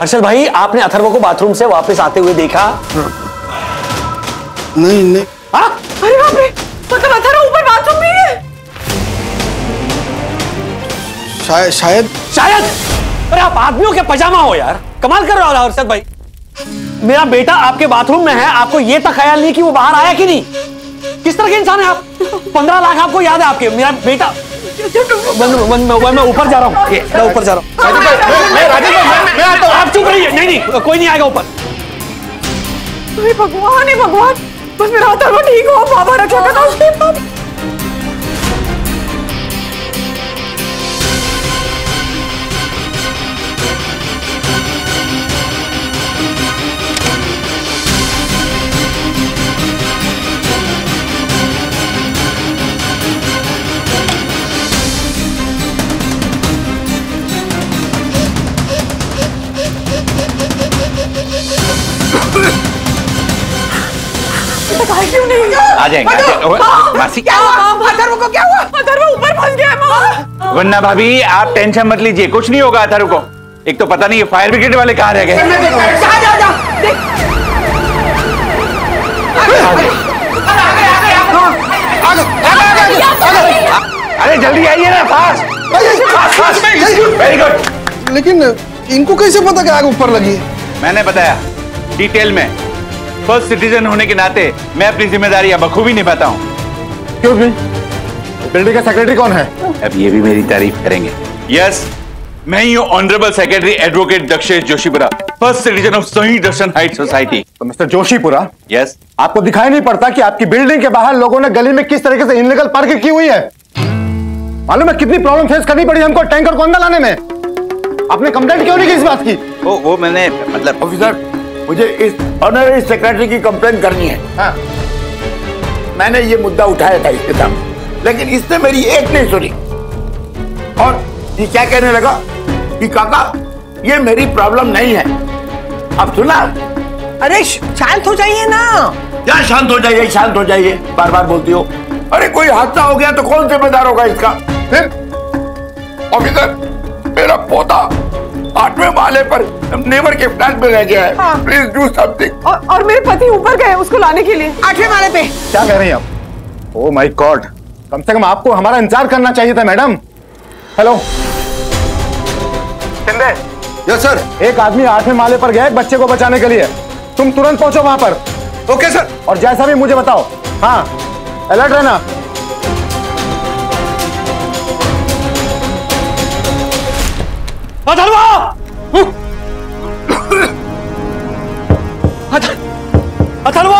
हर्षद भाई, आपने अथर्व को बाथरूम से वापस आते हुए देखा? नहीं। हाँ? अरे बाप रे, मतलब अथर्व ऊपर बाथरूम में है? शायद। अरे आप आदमियों के पजामा हो यार, कमाल कर रहा हो हर्षद भाई। मेरा बेटा आपके बाथरूम में है, आपको ये तक ख्याल नहीं कि वो बाहर आया कि नहीं? किस तरह के इंसान है आप? 15 लाख आपको याद है आपके? मेरा बेटा मैं ऊपर जा रहा हूँ, मैं ऊपर जा रहा हूँ। मैं आता हूँ, आप चुप रहिए। नहीं, कोई नहीं आएगा ऊपर। भगवान है भगवान, बस मेरा अथर्व ठीक हो, बाबा रक्षा करना उसके पास। क्यों नहीं आ जाएंगे। मासी क्या हुआ? अथर्व को क्या हुआ? अथर्व ऊपर फंस गया माँ। वन्ना भाभी, आप टेंशन मत लीजिए, कुछ नहीं होगा अथर्व को। एक तो पता नहीं ये फायर ब्रिगेड वाले कहाँ रह गए। अरे जल्दी आइए ना, फास्ट। Very good. लेकिन इनको कैसे पता कि आग ऊपर लगी? मैंने बताया डिटेल में। फर्स्ट सिटीजन होने के नाते मैं अपनी जिम्मेदारी बखूबी निभाता हूँ। क्यों भी? बिल्डिंग का सेक्रेटरी कौन है? अब ये भी मेरी तारीफ करेंगे। यस, मैं ही हूँ honourable secretary advocate Dakshesh Joshipura, first citizen of सही दर्शन हाइट सोसाइटी। तो मिस्टर जोशीपुरा, यस, आपको दिखाई नहीं पड़ता कि आपकी बिल्डिंग के बाहर लोगों ने गली में किस तरीके से इनलीगल पार्किंग की हुई है? मालूम है कितनी प्रॉब्लम फेस करनी पड़ी हमको टैंकर को अंदर लाने में? आपने कंप्लेंट क्यों नहीं की इस बात की? वो मैंने मतलब ऑफिसर, मुझे इस ऑनररी सेक्रेटरी की कंप्लेंट करनी है। हाँ। मैंने ये मुद्दा उठाया था इसके सामने, लेकिन इसने मेरी एक नहीं सुनी और ये क्या कहने लगा कि काका ये मेरी प्रॉब्लम नहीं है। अब सुना? अरे शांत हो जाइए ना। क्या शांत हो जाइए, शांत हो जाइए, बार बार बोलती हो। अरे कोई हादसा हो गया तो कौन जिम्मेदार होगा इसका? फिर ऑफिसर, मेरा पोता 8वें माले पर नेबर के फ्लैट में रह गया है। Please do something. और मेरे पति ऊपर गए उसको लाने के लिए 8वें माले पे। क्या कह रही हैं आप? ओह माय गॉड, कम से कम आपको हमारा इंतजार करना चाहिए था madam. Hello Shinde. Yes sir. एक आदमी 8वें माले पर गया एक बच्चे को बचाने के लिए, तुम तुरंत पहुंचो वहां पर। Okay sir. और जैसा भी मुझे बताओ। हाँ, अलर्ट रहना। अथर्व! अथर्व!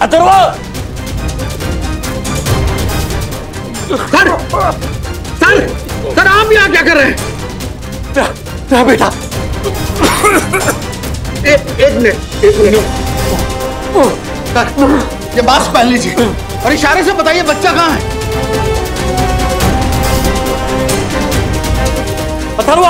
अथर्व! सर आप यहाँ क्या कर रहे हैं? बेटा एक मिनट। ये मास्क पहन लीजिए और इशारे से बताइए बच्चा कहाँ है? अथर्व!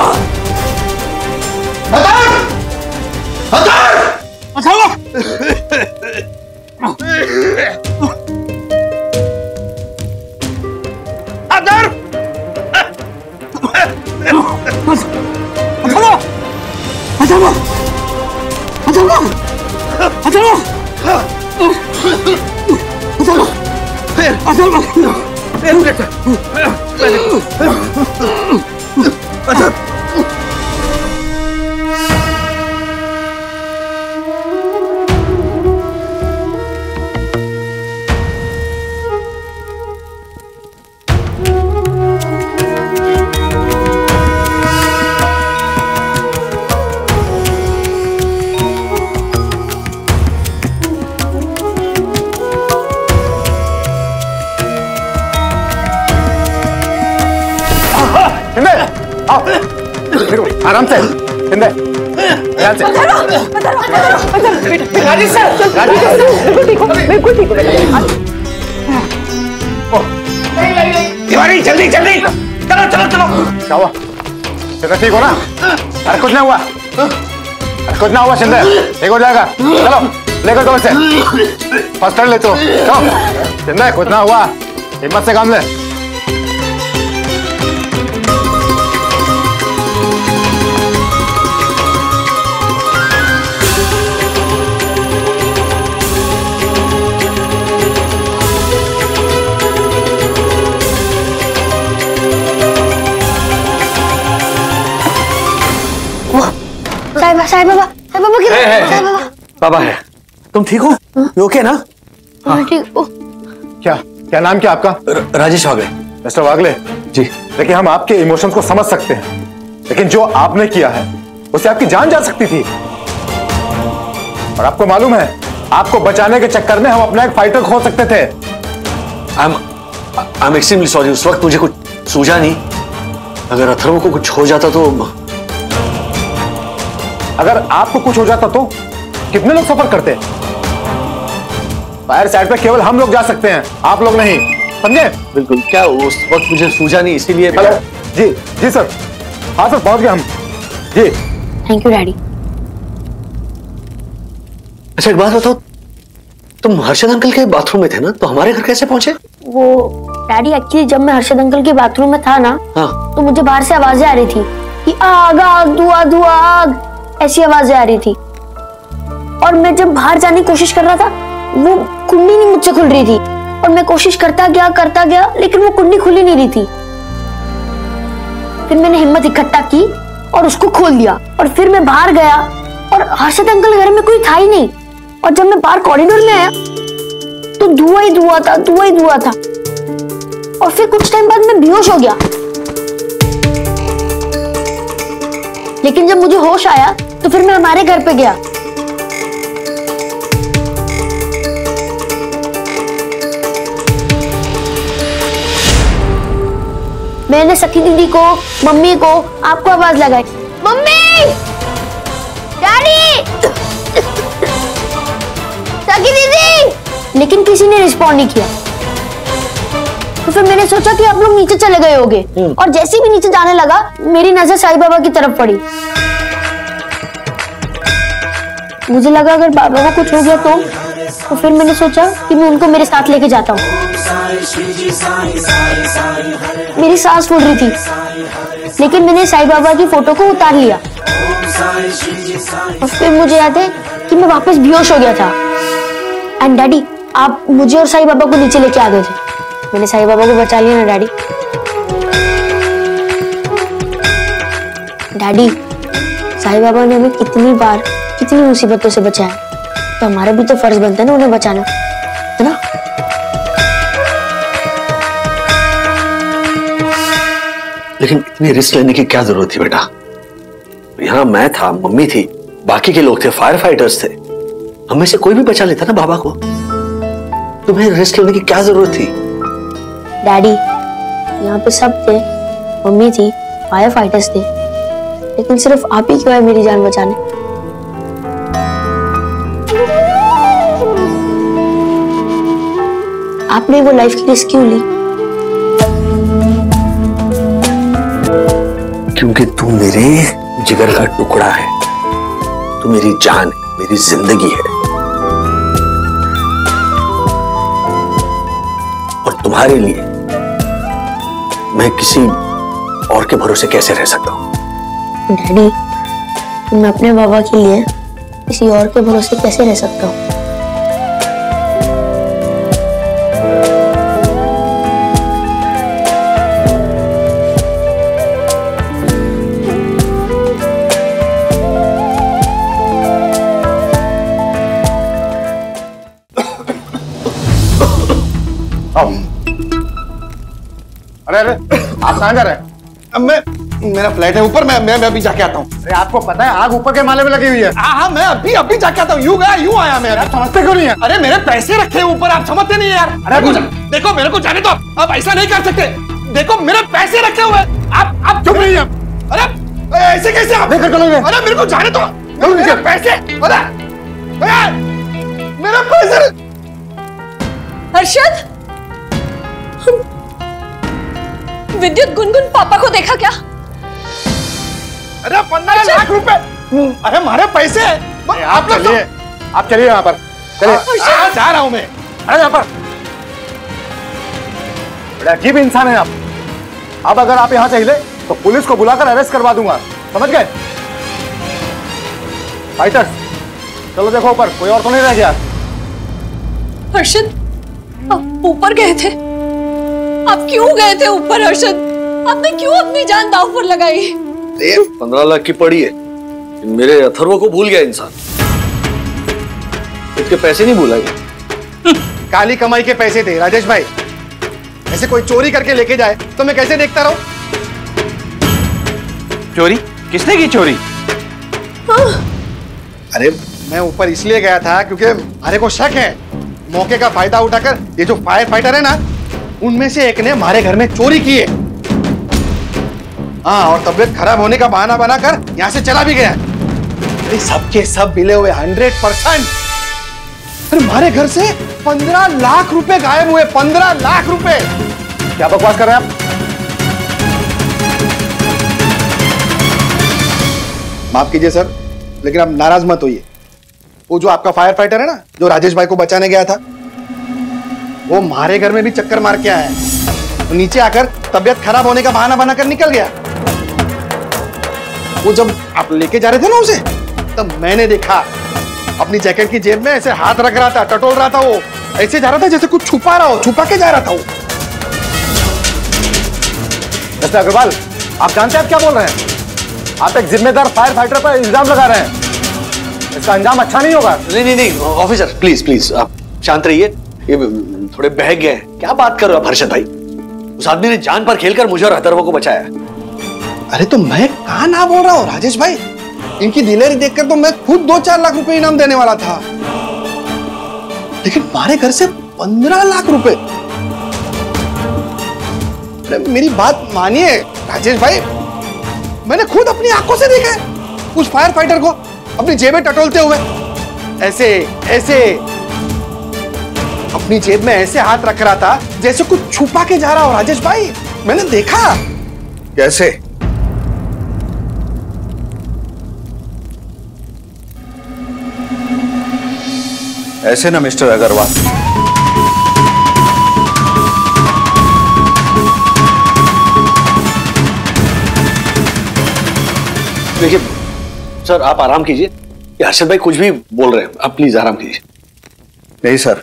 आराम से शिंदे, ध्यान से। राजेश सर, बिल्कुल ठीक हो। तिवारी जल्दी जल्दी चलो चलो चलो। क्या हुआ? शिंदे ठीक हो ना? अरे कुछ ना हुआ, कुछ ना हुआ शिंदे, ठीक हो जाएगा। चलो लेकर दो इसे, फर्स्ट एड ले चलो। शिंदे कुछ ना हुआ, हिम्मत से काम ले। साईं बाबा किधर? साईं बाबा। बाबा है। तुम ठीक हो? ओके ना? हाँ ठीक हो। क्या नाम क्या आपका? राजेश वागले। मिस्टर वागले जी। देखिए, हम आपके इमोशंस को समझ सकते हैं, लेकिन जो आपने किया है उससे आपकी जान जा सकती थी। और आपको मालूम है, आपको बचाने के चक्कर में हम अपना एक फाइटर खो सकते थे। I am extremely sorry. उस वक्त मुझे कुछ सूझा नहीं। अगर अथर्व को कुछ हो जाता तो। अगर आपको कुछ हो जाता तो कितने लोग सफर करते? फायर साइड पे केवल हम लोग जा सकते हैं, आप लोग नहीं, समझे? बिल्कुल। क्या उस वक्त मुझे सूझा नहीं, इसीलिए। हेलो जी। जी सर। हाँ सर, पहुंच गए हम जी। Thank you daddy. अच्छा एक बात बताओ, तुम हर्षद अंकल के बाथरूम में थे ना, तो हमारे घर कैसे पहुंचे? वो डैडी एक्चुअली जब मैं हर्षद अंकल के बाथरूम में था ना, हाँ। तो मुझे बाहर से आवाजें आ रही थी कि आग आग धुआं धुआं आग, ऐसी आवाजें आ रही थी। और मैं जब बाहर जाने की कोशिश कर रहा था, वो कुंडी नहीं मुझसे खुल रही थी। और मैं कोशिश करता गया, लेकिन वो कुंडी खुल ही नहीं रही थी। फिर मैंने हिम्मत इकट्ठा की और उसको खोल दिया। और फिर मैं बाहर गया और हर्षद अंकल घर में कोई था ही नहीं। और जब मैं बाहर कॉरिडोर में आया तो धुआं ही धुआं था। और फिर कुछ टाइम बाद मैं बेहोश हो गया। लेकिन जब मुझे होश आया तो फिर मैं हमारे घर पे गया। मैंने सखी दीदी को, मम्मी को, आपको आवाज लगाई, मम्मी, डैडी, सखी दीदी, लेकिन किसी ने रिस्पॉन्ड नहीं किया। तो फिर मैंने सोचा कि आप लोग नीचे चले गए होंगे। और जैसे भी नीचे जाने लगा, मेरी नजर साईं बाबा की तरफ पड़ी। मुझे लगा अगर बाबा को कुछ हो गया तो फिर मैंने सोचा कि मैं उनको मेरे साथ लेके जाता हूँ। मेरी सांस फूल रही थी, लेकिन मैंने साईं बाबा की फोटो को उतार लिया। और फिर मुझे याद है कि मैं वापस बेहोश हो गया था। एंड डैडी, आप मुझे और साईं बाबा को नीचे लेके आ गए थे। मैंने साईं बाबा को बचा लिया ना डैडी। डैडी, साईं बाबा ने हमें कितनी बार कितनी मुसीबतों से बचाया, तो हमारा भी तो फर्ज बनता है ना उन्हें बचाना, है ना? लेकिन इतनी रिस्क लेने की क्या जरूरत थी बेटा? यहाँ मैं था, मम्मी थी, बाकी के लोग थे, फायर फाइटर्स थे। हमें से कोई भी बचा लेता ना बाबा को। तुम्हें रिस्क लेने की क्या जरूरत थी? डैडी, यहाँ पे सब थे, मम्मी थी, फायर फाइटर्स थे, लेकिन सिर्फ आप ही क्यों आए मेरी जान बचाने? आपने वो लाइफ की रिस्क क्यों ली? क्योंकि तू मेरे जिगर का टुकड़ा है, तू मेरी जान है, मेरी जिंदगी है। और तुम्हारे लिए मैं किसी और के भरोसे कैसे रह सकता हूँ? डैडी, मैं अपने बाबा के लिए किसी और के भरोसे कैसे रह सकता हूँ? अरे आप कहाँ जा रहे हैं? अब मेरा फ्लैट है ऊपर, मैं अभी जाके आता हूँ। अरे आपको पता है आग ऊपर के माले में लगी हुई है। हाँ, मैं अभी जाके आता हूँ। यूं गया यूं आया मैं। आप समझते क्यों नहीं है? अरे मेरे पैसे रखे हैं ऊपर, आप समझते नहीं है यार। देखो मेरे को जाने दो, आप ऐसा नहीं कर सकते। देखो मेरे पैसे रखे हुए, आप चुप रहिए। अरे ऐसे कैसे आप लेकर चलोगे? अरे मेरे को जाने दो, मेरे पैसे, अरे मेरे पैसे। हर्षद, विद्युत गुनगुन पापा को देखा क्या? अरे 15 लाख रुपए, अरे हमारे पैसे। आप चलिए यहाँ पर, चलिए। जा रहा हूँ मैं। अरे यहाँ पर बड़े अजीब इंसान हैं आप। अब अगर आप यहां से हिले तो पुलिस को बुलाकर अरेस्ट करवा दूंगा, समझ गए? फाइटर्स चलो देखो ऊपर, कोई और तो नहीं रह गया। हर्षद, आप ऊपर गए थे? आप क्यों गए थे ऊपर हर्षद? आपने क्यों अपनी जान दांव पर लगाई? 15 लाख की पड़ी है, मेरे अथर्व को भूल गया इंसान, इसके पैसे नहीं भूला गया। काली कमाई के पैसे थे राजेश भाई, ऐसे कोई चोरी करके लेके जाए तो मैं कैसे देखता रहूं? चोरी? किसने की चोरी? अरे मैं ऊपर इसलिए गया था क्योंकि हमारे को शक है, मौके का फायदा उठाकर ये जो फायर फाइटर है ना, उनमें से एक ने हमारे घर में चोरी की है। हाँ, और तबीयत खराब होने का बहाना बनाकर यहाँ से चला भी गया। अरे सबके सब मिले हुए 100%। फिर हमारे घर से 15 लाख रुपए गायब हुए। 15 लाख रुपए! क्या बकवास कर रहे हैं आप? माफ कीजिए सर, लेकिन आप नाराज मत होइए। वो जो आपका फायर फाइटर है ना, जो राजेश भाई को बचाने गया था, वो हमारे घर में भी चक्कर मार के आया है। तो नीचे आकर तबीयत खराब होने का बहाना बनाकर निकल गया। वो जब आप लेके जा रहे थे ना उसे, तब मैंने देखा अपनी जैकेट की जेब में ऐसे हाथ रख रहा था, टटोल रहा था। वो ऐसे जा रहा था जैसे कुछ छुपा रहा हो, छुपा के जा रहा था वो। मिस्टर अग्रवाल, आप जानते हैं आप क्या बोल रहे हैं? आप एक जिम्मेदार फायर फाइटर पर इल्जाम लगा रहे हैं। इसका अंजाम अच्छा नहीं होगा। नहीं ऑफिसर, प्लीज आप शांत रहिए। ये थोड़े बहक गए हैं। क्या बात कर रहे हो आप हर्षद भाई? उस आदमी ने जान पर खेलकर मुझे और अथर्व को बचाया। अरे तो मैं कहां ना बोल रहा हूँ राजेश भाई, इनकी दिलेरी देखकर तो मैं खुद 2-4 लाख रुपए इनाम देने वाला था, लेकिन हमारे घर से 15 लाख रुपए। मेरी बात मानिए राजेश भाई, मैंने खुद अपनी आंखों से देखा है उस फायर फाइटर को अपनी जेब में टटोलते हुए। ऐसे ऐसे अपनी जेब में ऐसे हाथ रख रहा था जैसे कुछ छुपा के जा रहा हो राजेश भाई, मैंने देखा। कैसे? ऐसे ना मिस्टर अग्रवाल। देखिए सर, आप आराम कीजिए। ये हर्षद भाई कुछ भी बोल रहे हैं, आप प्लीज आराम कीजिए। नहीं सर,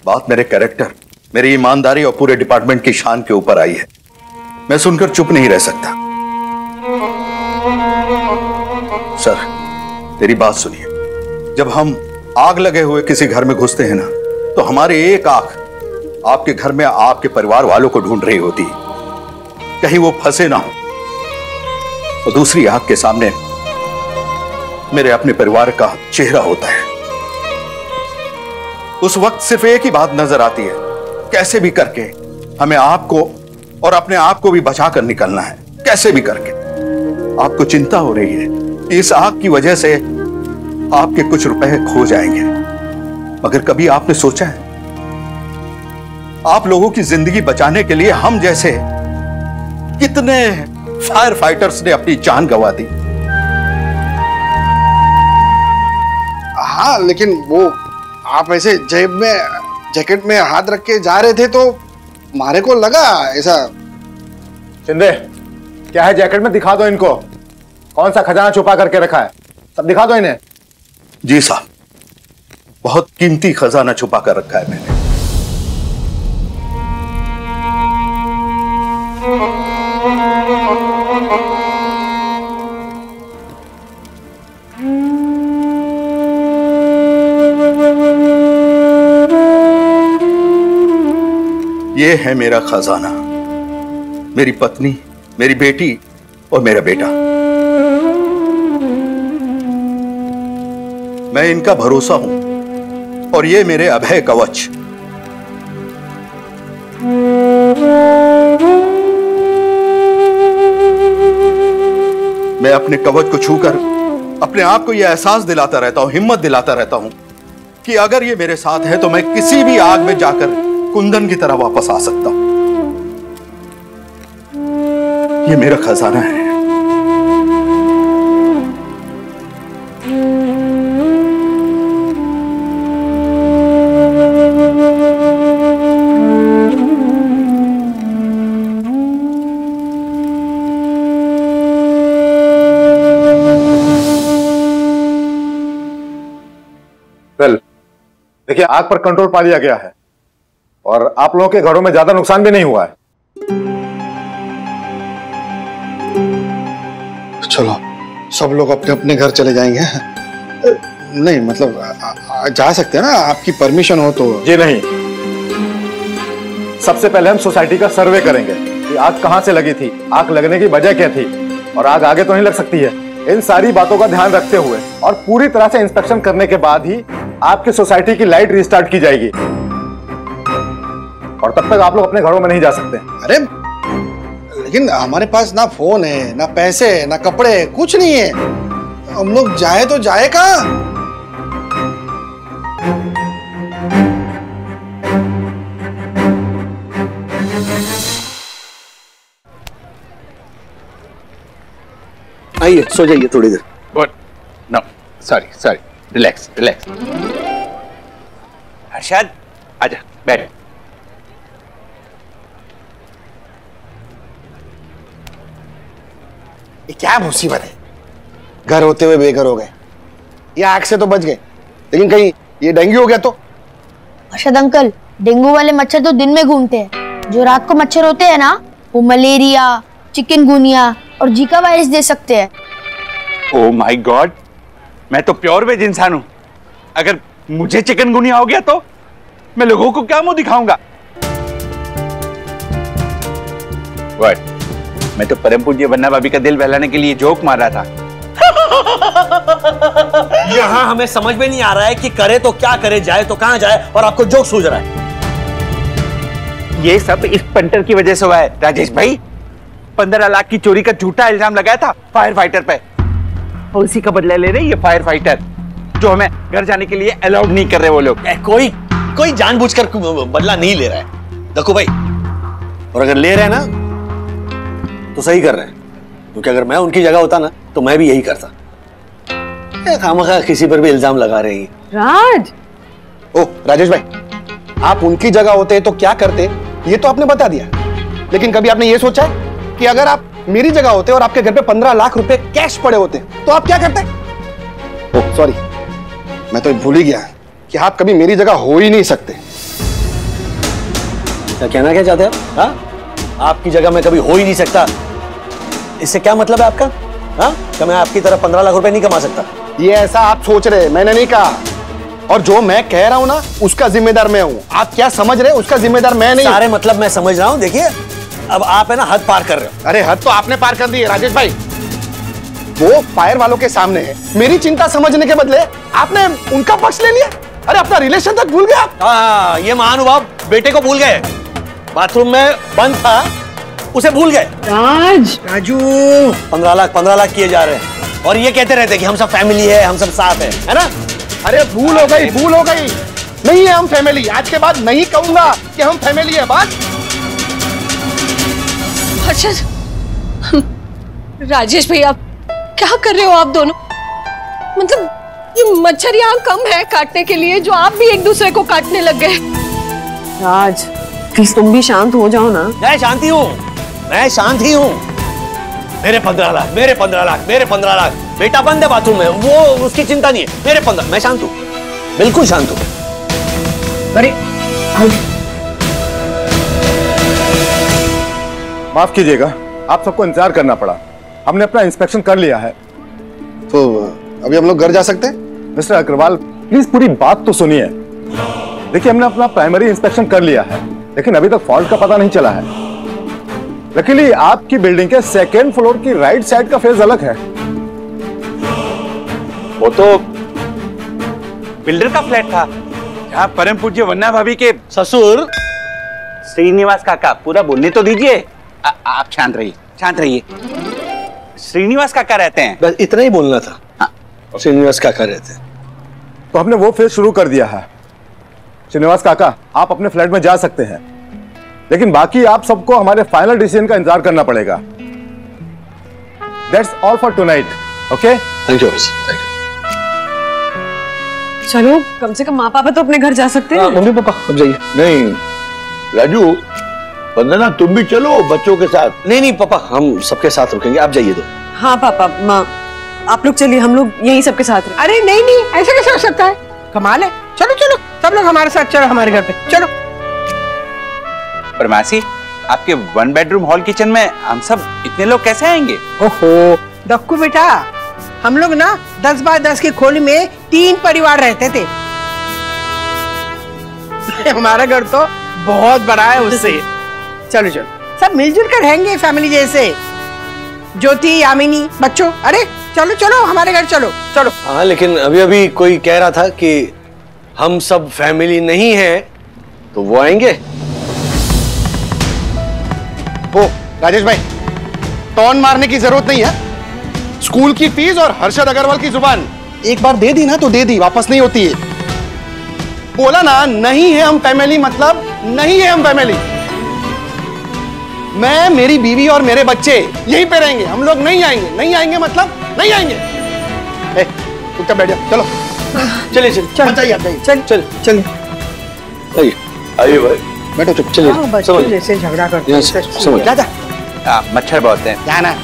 बात मेरे कैरेक्टर, मेरी ईमानदारी और पूरे डिपार्टमेंट की शान के ऊपर आई है। मैं सुनकर चुप नहीं रह सकता। सर मेरी बात सुनिए, जब हम आग लगे हुए किसी घर में घुसते हैं ना, तो हमारी एक आंख आपके घर में आपके परिवार वालों को ढूंढ रही होती, कहीं वो फंसे ना हो, और दूसरी आंख के सामने मेरे अपने परिवार का चेहरा होता है। उस वक्त सिर्फ एक ही बात नजर आती है, कैसे भी करके हमें आपको और अपने आप को भी बचा कर निकलना है, कैसे भी करके। आपको चिंता हो रही है कि इस आग की वजह से आपके कुछ रुपए खो जाएंगे, मगर कभी आपने सोचा है आप लोगों की जिंदगी बचाने के लिए हम जैसे कितने फायर फाइटर्स ने अपनी जान गंवा दी। हाँ, लेकिन वो आप ऐसे जेब में जैकेट में हाथ रख के जा रहे थे तो हमारे को लगा ऐसा। शिंदे, क्या है जैकेट में? दिखा दो इनको, कौन सा खजाना छुपा करके रखा है, सब दिखा दो इन्हें। जी साहब, बहुत कीमती खजाना छुपा कर रखा है मैंने। ये है मेरा खजाना, मेरी पत्नी, मेरी बेटी और मेरा बेटा। मैं इनका भरोसा हूं और ये मेरे अभय कवच। मैं अपने कवच को छूकर अपने आप को यह एहसास दिलाता रहता हूं, हिम्मत दिलाता रहता हूं कि अगर ये मेरे साथ है तो मैं किसी भी आग में जाकर कुंदन की तरह वापस आ सकता हूं। ये मेरा खजाना है। वेल, देखिए आग पर कंट्रोल पा लिया गया है और आप लोगों के घरों में ज्यादा नुकसान भी नहीं हुआ है। चलो सब लोग अपने अपने घर चले जाएंगे। नहीं मतलब जा सकते हैं ना, आपकी परमिशन हो तो। जी नहीं, सबसे पहले हम सोसाइटी का सर्वे करेंगे कि आग कहां से लगी थी, आग लगने की वजह क्या थी और आग आगे तो नहीं लग सकती है। इन सारी बातों का ध्यान रखते हुए और पूरी तरह से इंस्पेक्शन करने के बाद ही आपकी सोसाइटी की लाइट रिस्टार्ट की जाएगी और तब तक आप लोग अपने घरों में नहीं जा सकते। अरे लेकिन हमारे पास ना फोन है, ना पैसे, ना कपड़े, कुछ नहीं है। हम लोग जाए तो जाए कहां? आइए, सो जाइए थोड़ी देर। What? No, sorry, relax. Harshad, आजा, बैठ। ये क्या मुसीबत है? घर होते हुए बेघर हो गए। ये आग से तो बच गए, लेकिन कहीं ये डेंगू हो गया तो? अर्शद अंकल, डेंगू वाले मच्छर तो दिन में घूमते हैं। जो रात को मच्छर होते हैं ना, वो मलेरिया, चिकनगुनिया और जीका वायरस दे सकते हैं। ओह माय गॉड, मैं तो प्योर वेज इंसान हूं। अगर मुझे चिकनगुनिया हो गया तो मैं लोगों को क्या मुंह दिखाऊंगा? What? मैं तो परम पूज्य वन्ना भाभी का दिल बहलाने के लिए जोक मार रहा था। यहाँ हमें समझ में नहीं आ रहा है कि करे तो क्या करे, जाए तो कहां जाए, और आपको जोक सूझ रहा है। ये सब इस पंटर की वजह से हुआ है राजेश भाई। 15 लाख की चोरी का झूठा इल्जाम लगाया था फायर फाइटर पे, और उसी का बदला ले रहे ये फायर फाइटर जो हमें घर जाने के लिए अलाउड नहीं कर रहे वो लोग। कोई जानबूझकर बदला नहीं ले रहा है देखो भाई, और अगर ले रहे हैं ना तो सही कर रहे हैं, क्योंकि अगर मैं उनकी जगह होता ना तो मैं भी यही करता। खामखा किसी पर भी इल्जाम लगा रहे हैं। राज, ओ राजेश भाई, आप उनकी जगह होते तो क्या करते ये तो आपने बता दिया, लेकिन कभी आपने ये सोचा है कि अगर आप मेरी जगह होते और आपके घर पे 15 लाख रुपए कैश पड़े होते तो आप क्या करते? ओह सॉरी, मैं तो भूल ही गया कि आप कभी मेरी जगह हो ही नहीं सकते। क्या कहना क्या चाहते हैं आप? हाँ? आपकी जगह मैं कभी हो ही नहीं सकता, इससे क्या मतलब है आपका? हाँ, क्या मैं आपकी तरफ 15 लाख रुपए नहीं कमा सकता? ये ऐसा आप सोच रहे, मैंने नहीं कहा। और जो मैं कह रहा हूं ना उसका जिम्मेदार मैं हूं। आप क्या समझ रहे, उसका जिम्मेदार मैं नहीं। सारे मतलब मैं समझ रहा हूं। देखिए अब आप है ना हद पार कर रहे हो। अरे हद तो आपने पार कर दी है राजेश भाई। वो फायर वालों के सामने है, मेरी चिंता समझने के बदले आपने उनका पक्ष ले लिया। अरे अपना रिलेशन तक भूल गए आप। हाँ, ये महानुभाव बेटे को भूल गए, बाथरूम में बंद था उसे भूल गए। राजू 15 लाख किए जा रहे हैं और ये कहते रहते कि हम सब फैमिली है, हम सब साथ है ना? अरे भूल हो गई, भूल हो गई। नहीं है हम फैमिली, आज के बाद नहीं कहूंगा कि हम फैमिली है। बात राजेश भैया, क्या कर रहे हो आप दोनों? मतलब ये मच्छर यहाँ कम है काटने के लिए, जो आप भी एक दूसरे को काटने लग गए। राज प्लीज तुम भी शांत हो जाओ ना। मैं शांति हूँ, मैं शांत ही हूँ। मेरे 15 लाख, मेरे 15 लाख, मेरे 15 लाख। बेटा बंद है बाथरूम में, वो उसकी चिंता नहीं है। मेरे 15, मैं शांत हूँ, बिल्कुल शांत हूँ। अरे माफ कीजिएगा, आप सबको इंतजार करना पड़ा। हमने अपना इंस्पेक्शन कर लिया है। तो अभी हम लोग घर जा सकते हैं? मिस्टर अग्रवाल प्लीज पूरी बात तो सुनिए। देखिए हमने अपना प्राइमरी इंस्पेक्शन कर लिया है, लेकिन अभी तक फॉल्ट का पता नहीं चला है। लकीली आपकी बिल्डिंग के सेकेंड फ्लोर की राइट साइड का फेज अलग है। वो तो बिल्डर का फ्लैट था जहाँ परम पूज्य वन्ना भाभी के ससुर श्रीनिवास काका, पूरा बोलने तो दीजिए। आप शांत रहिए, शांत रहिए। श्रीनिवास काका रहते हैं। बस इतना ही बोलना था। हाँ, श्रीनिवास काका रहते हैं। तो हमने वो फेज शुरू कर दिया है। श्रीनिवास काका, आप अपने फ्लैट में जा सकते हैं, लेकिन बाकी आप सबको हमारे फाइनल डिसीजन का इंतजार करना पड़ेगा। That's all for tonight. Okay? Thank you thank you. चलो कम से कम माँ पापा तो अपने घर जा सकते हैं। मम्मी पापा अब जाइए। नहीं राजू, वंदना तुम भी चलो बच्चों के साथ। नहीं पापा, हम सबके साथ रुकेंगे, आप जाइए। तो हाँ पापा, माँ आप लोग चलिए, हम लोग यहीं सबके साथ रहे। अरे नहीं, ऐसा कैसे हो सकता है? कमाल है। चलो चलो सब लोग हमारे साथ चलो हमारे घर पे चलो। पर मासी, आपके 1 बेडरूम हॉल किचन में हम सब इतने लोग कैसे आएंगे? ओहो डक्कू बेटा, हम लोग ना 10 बाय 10 की खोली में 3 परिवार रहते थे। हमारा घर तो बहुत बड़ा है उससे। चलो चलो सब मिलजुल कर रहेंगे फैमिली जैसे। ज्योति, यामिनी, बच्चों, अरे चलो चलो हमारे घर चलो चलो। हाँ लेकिन अभी अभी कोई कह रहा था कि हम सब फैमिली नहीं हैं, तो वो आएंगे। ओ राजेश भाई, टॉन मारने की जरूरत नहीं है। स्कूल की फीस और हर्षद अग्रवाल की जुबान एक बार दे दी ना तो दे दी, वापस नहीं होती है। बोला ना नहीं है हम फैमिली, मतलब नहीं है हम फैमिली। मैं, मेरी बीवी और मेरे बच्चे यहीं पे रहेंगे, हम लोग नहीं आएंगे। नहीं आएंगे मतलब नहीं आएंगे। तुम बैठ जाओ, चलो चलिए चलिए चल जाइए आप जाइए। चल चल चल आइए भाई, बैठो चुप। चलिए बच्चों जैसे झगड़ा करते हैं। समझ जा जा मच्छर बहुत हैं। जाना।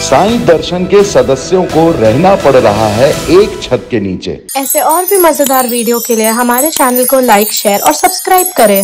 साईं दर्शन के सदस्यों को रहना पड़ रहा है एक छत के नीचे। ऐसे और भी मजेदार वीडियो के लिए हमारे चैनल को लाइक, शेयर और सब्सक्राइब करें।